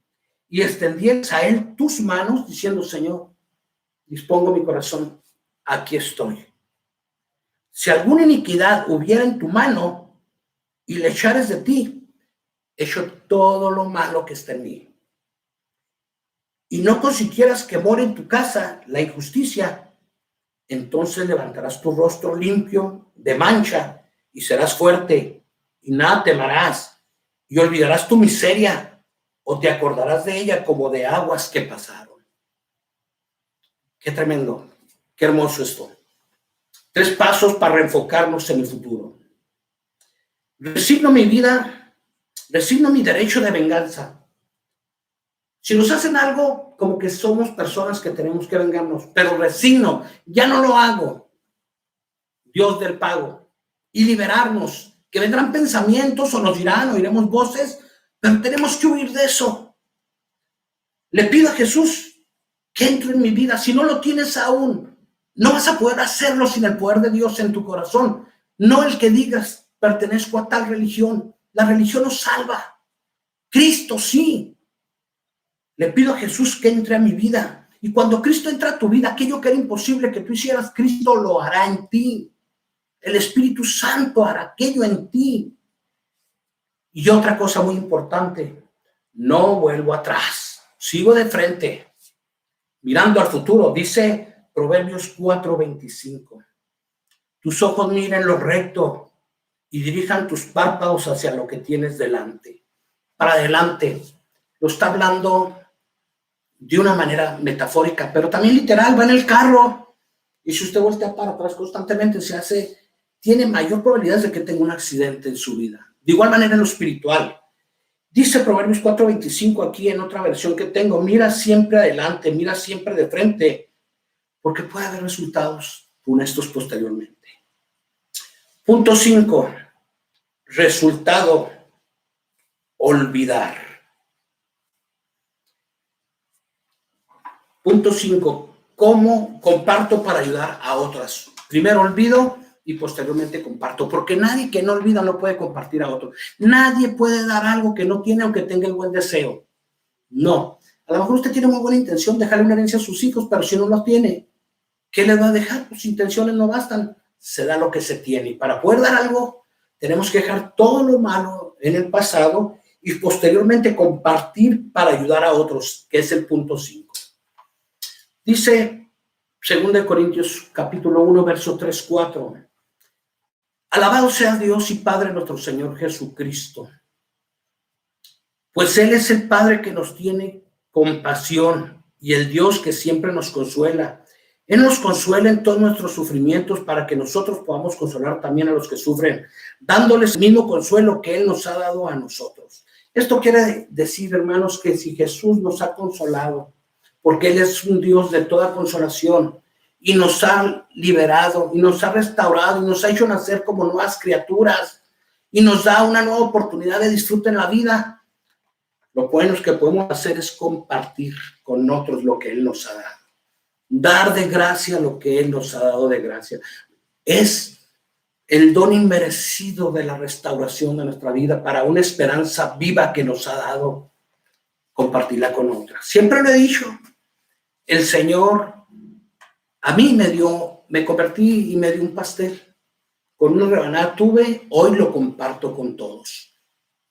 y extendieras a Él tus manos, diciendo, Señor, dispongo mi corazón, aquí estoy. Si alguna iniquidad hubiera en tu mano y le echares de ti, echo todo lo malo que está en mí. Y no consintieras que more en tu casa la injusticia, entonces levantarás tu rostro limpio de mancha y serás fuerte y nada temerás y olvidarás tu miseria o te acordarás de ella como de aguas que pasaron. Qué tremendo, qué hermoso esto. 3 pasos para reenfocarnos en el futuro. Resigno mi vida, resigno mi derecho de venganza. Si nos hacen algo, como que somos personas que tenemos que vengarnos, pero resigno, ya no lo hago. Dios del pago. Y liberarnos, que vendrán pensamientos o nos dirán, oiremos voces, pero tenemos que huir de eso. Le pido a Jesús que entre en mi vida. Si no lo tienes aún, no vas a poder hacerlo sin el poder de Dios en tu corazón. No el que digas, pertenezco a tal religión. La religión no salva. Cristo sí. Le pido a Jesús que entre a mi vida. Y cuando Cristo entra a tu vida, aquello que era imposible que tú hicieras, Cristo lo hará en ti. El Espíritu Santo hará aquello en ti. Y otra cosa muy importante, no vuelvo atrás. Sigo de frente, mirando al futuro. Dice Proverbios 4:25. Tus ojos miren lo recto y dirijan tus párpados hacia lo que tienes delante. para adelante. Lo está hablando de una manera metafórica, pero también literal. Va en el carro y si usted voltea para atrás constantemente, tiene mayor probabilidad de que tenga un accidente en su vida. De igual manera en lo espiritual. Dice Proverbios 4:25 aquí en otra versión que tengo: mira siempre adelante, mira siempre de frente, porque puede haber resultados funestos posteriormente. Punto 5. Resultado: olvidar. Punto 5. ¿Cómo comparto para ayudar a otras? Primero olvido y posteriormente comparto, porque nadie que no olvida no puede compartir a otro. Nadie puede dar algo que no tiene aunque tenga el buen deseo. No. A lo mejor usted tiene muy buena intención de dejarle una herencia a sus hijos, pero si no lo tiene, ¿qué le va a dejar? Sus intenciones no bastan. Se da lo que se tiene. Y para poder dar algo, tenemos que dejar todo lo malo en el pasado y posteriormente compartir para ayudar a otros, que es el punto 5. Dice 2 Corintios capítulo 1, verso 3-4. Alabado sea Dios y Padre nuestro Señor Jesucristo, pues Él es el Padre que nos tiene compasión y el Dios que siempre nos consuela. Él nos consuela en todos nuestros sufrimientos para que nosotros podamos consolar también a los que sufren, dándoles el mismo consuelo que Él nos ha dado a nosotros. Esto quiere decir, hermanos, que si Jesús nos ha consolado, porque Él es un Dios de toda consolación, y nos ha liberado, y nos ha restaurado, y nos ha hecho nacer como nuevas criaturas, y nos da una nueva oportunidad de disfrute en la vida. Lo bueno que podemos hacer es compartir con otros lo que Él nos ha dado. Dar de gracia lo que Él nos ha dado de gracia. Es el don inmerecido de la restauración de nuestra vida para una esperanza viva que nos ha dado, compartirla con otras. Siempre lo he dicho, el Señor a mí me convertí y me dio un pastel. Con una rebanada tuve, hoy lo comparto con todos.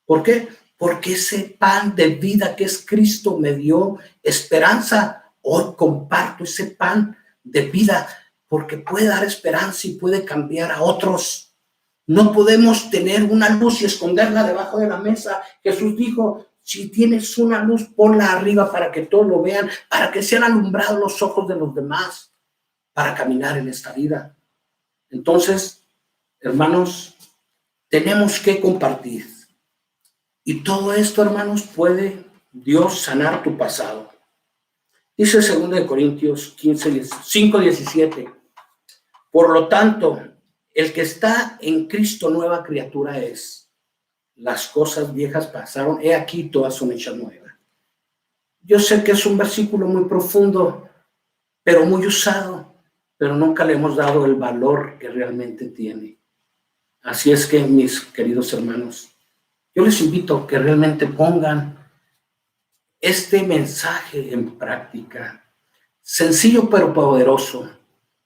¿Por qué? Porque ese pan de vida que es Cristo me dio esperanza. Hoy comparto ese pan de vida porque puede dar esperanza y puede cambiar a otros. No podemos tener una luz y esconderla debajo de la mesa. Jesús dijo: si tienes una luz, ponla arriba para que todos lo vean, para que sean alumbrados los ojos de los demás, para caminar en esta vida. Entonces, hermanos, tenemos que compartir. Y todo esto, hermanos, puede Dios sanar tu pasado. Dice 2 Corintios 5:17. Por lo tanto, el que está en Cristo nueva criatura es. Las cosas viejas pasaron, he aquí todas son hechas nuevas. Yo sé que es un versículo muy profundo, pero muy usado, pero nunca le hemos dado el valor que realmente tiene. Así es que, mis queridos hermanos, yo les invito a que realmente pongan este mensaje en práctica. Sencillo pero poderoso.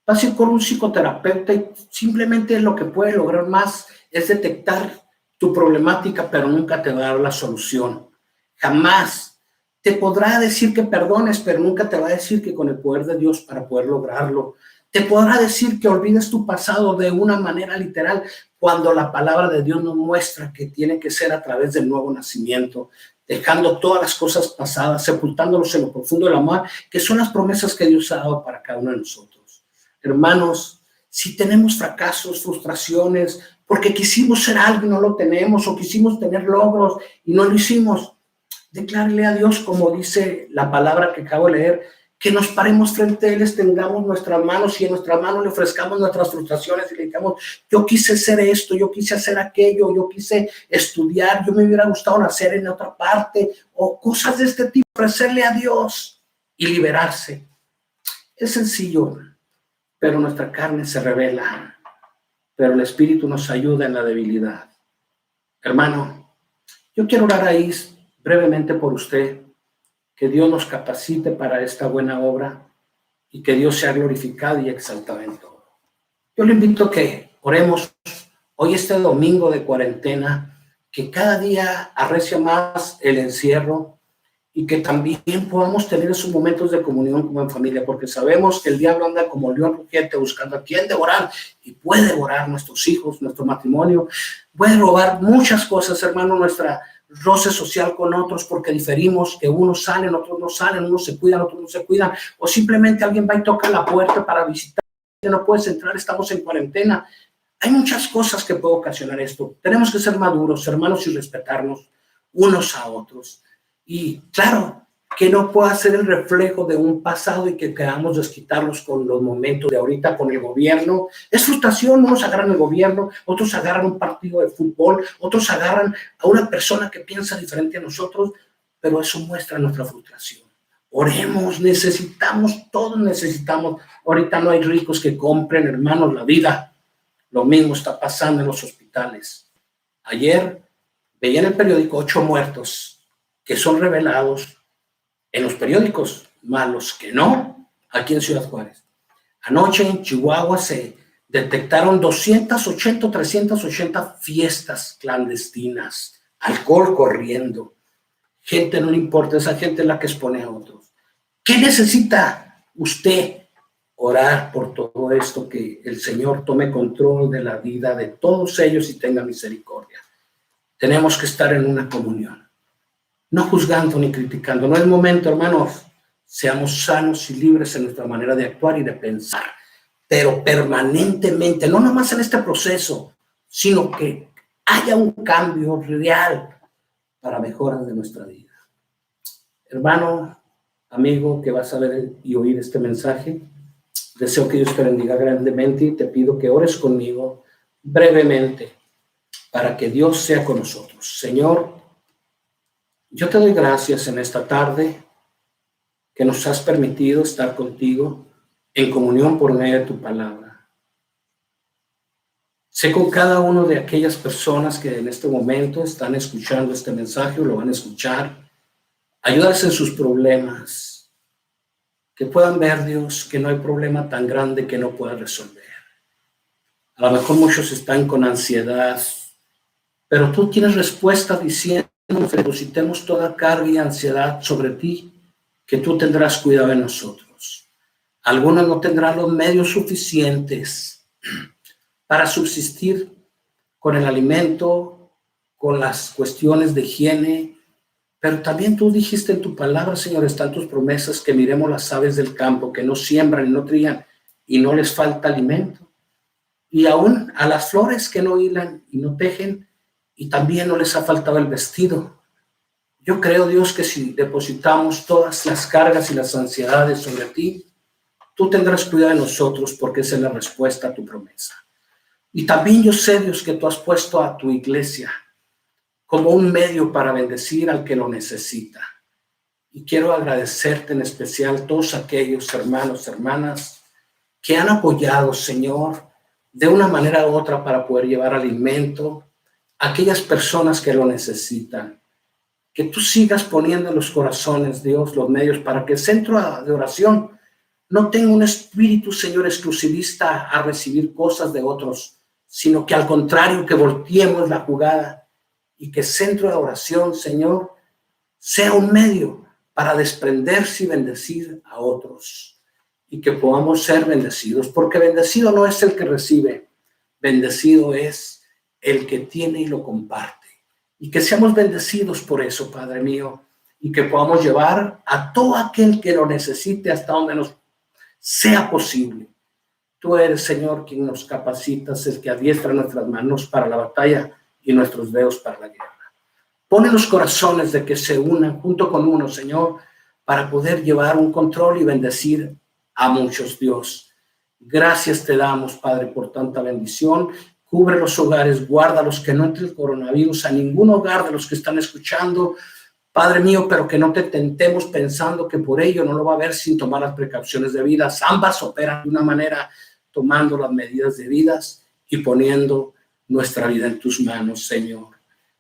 Vas a ir con un psicoterapeuta y simplemente lo que puede lograr más es detectar tu problemática, pero nunca te va a dar la solución. Jamás. Te podrá decir que perdones, pero nunca te va a decir que con el poder de Dios para poder lograrlo. Te podrá decir que olvides tu pasado de una manera literal, cuando la palabra de Dios nos muestra que tiene que ser a través del nuevo nacimiento, dejando todas las cosas pasadas, sepultándolos en lo profundo del amor, que son las promesas que Dios ha dado para cada uno de nosotros. Hermanos, si tenemos fracasos, frustraciones, porque quisimos ser algo y no lo tenemos, o quisimos tener logros y no lo hicimos, declárele a Dios, como dice la palabra que acabo de leer, que nos paremos frente a Él, extendamos nuestras manos y en nuestras manos le ofrezcamos nuestras frustraciones y le digamos: yo quise hacer esto, yo quise hacer aquello, yo quise estudiar, yo me hubiera gustado nacer en otra parte, o cosas de este tipo, ofrecerle a Dios y liberarse. Es sencillo, pero nuestra carne se rebela, pero el Espíritu nos ayuda en la debilidad. Hermano, yo quiero orar ahí brevemente por usted, que Dios nos capacite para esta buena obra y que Dios sea glorificado y exaltado en todo. Yo le invito a que oremos hoy, este domingo de cuarentena, que cada día arrecia más el encierro y que también podamos tener esos momentos de comunión como en familia, porque sabemos que el diablo anda como león rugiente buscando a quien devorar, y puede devorar nuestros hijos, nuestro matrimonio, puede robar muchas cosas, hermano, nuestra roce social con otros porque diferimos, que unos salen, otros no salen, unos se cuidan, otros no se cuidan, o simplemente alguien va y toca la puerta para visitar, no puedes entrar, estamos en cuarentena. Hay muchas cosas que puede ocasionar esto. Tenemos que ser maduros, hermanos, y respetarnos unos a otros. Y claro, que no pueda ser el reflejo de un pasado y que queramos desquitarnos con los momentos de ahorita, con el gobierno. Es frustración, unos agarran el gobierno, otros agarran un partido de fútbol, otros agarran a una persona que piensa diferente a nosotros, pero eso muestra nuestra frustración. Oremos, todos necesitamos. Ahorita no hay ricos que compren, hermanos, la vida. Lo mismo está pasando en los hospitales. Ayer veía en el periódico 8 muertos que son revelados en los periódicos, más los que no, aquí en Ciudad Juárez. Anoche en Chihuahua se detectaron 280, 380 fiestas clandestinas, alcohol corriendo. Gente no le importa, esa gente es la que expone a otros. ¿Qué necesita usted? Orar por todo esto, que el Señor tome control de la vida de todos ellos y tenga misericordia. Tenemos que estar en una comunión, no juzgando ni criticando. No es momento, hermanos, seamos sanos y libres en nuestra manera de actuar y de pensar, pero permanentemente, no nomás en este proceso, sino que haya un cambio real para mejoras de nuestra vida. Hermano, amigo que vas a ver y oír este mensaje, deseo que Dios te bendiga grandemente y te pido que ores conmigo brevemente para que Dios sea con nosotros. Señor, yo te doy gracias en esta tarde que nos has permitido estar contigo en comunión por medio de tu palabra. Sé con cada uno de aquellas personas que en este momento están escuchando este mensaje o lo van a escuchar, ayudarse en sus problemas, que puedan ver, Dios, que no hay problema tan grande que no pueda resolver. A lo mejor muchos están con ansiedad, pero tú tienes respuesta diciendo que depositemos toda carga y ansiedad sobre ti, que tú tendrás cuidado de nosotros. Algunos no tendrán los medios suficientes para subsistir con el alimento, con las cuestiones de higiene, pero también tú dijiste en tu palabra, Señor, están tus promesas, que miremos las aves del campo, que no siembran y no trían y no les falta alimento. Y aún a las flores que no hilan y no tejen y también no les ha faltado el vestido. Yo creo, Dios, que si depositamos todas las cargas y las ansiedades sobre ti, tú tendrás cuidado de nosotros, porque esa es la respuesta a tu promesa. Y también yo sé, Dios, que tú has puesto a tu iglesia como un medio para bendecir al que lo necesita. Y quiero agradecerte en especial a todos aquellos hermanos, hermanas, que han apoyado, Señor, de una manera u otra para poder llevar alimento a aquellas personas que lo necesitan. Que tú sigas poniendo en los corazones, Dios, los medios para que el centro de oración no tenga un espíritu, Señor, exclusivista a recibir cosas de otros, sino que al contrario, que volteemos la jugada y que centro de oración, Señor, sea un medio para desprenderse y bendecir a otros, y que podamos ser bendecidos, porque bendecido no es el que recibe, bendecido es el que tiene y lo comparte, y que seamos bendecidos por eso, Padre mío, y que podamos llevar a todo aquel que lo necesite hasta donde nos sea posible. Tú eres, Señor, quien nos capacitas, el que adiestra nuestras manos para la batalla y nuestros dedos para la guerra. Pone los corazones de que se unan junto con uno, Señor, para poder llevar un control y bendecir a muchos, Dios. Gracias te damos, Padre, por tanta bendición. Cubre los hogares, guárdalos, que no entre el coronavirus a ningún hogar de los que están escuchando, Padre mío, pero que no te tentemos pensando que por ello no lo va a haber sin tomar las precauciones debidas. Ambas operan de una manera, tomando las medidas debidas y poniendo nuestra vida en tus manos, Señor.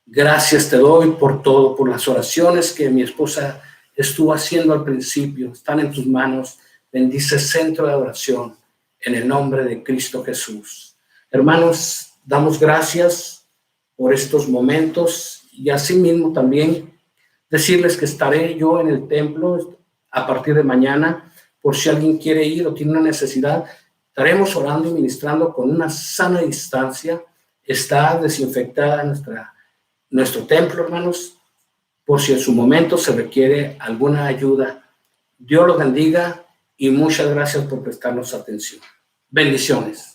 Gracias te doy por todo, por las oraciones que mi esposa estuvo haciendo al principio. Están en tus manos. Bendice Centro de Adoración en el nombre de Cristo Jesús. Hermanos, damos gracias por estos momentos y asimismo también decirles que estaré yo en el templo a partir de mañana, por si alguien quiere ir o tiene una necesidad. Estaremos orando y ministrando con una sana distancia. Está desinfectada nuestro templo, hermanos. por si en su momento se requiere alguna ayuda. Dios los bendiga y muchas gracias por prestarnos atención. Bendiciones.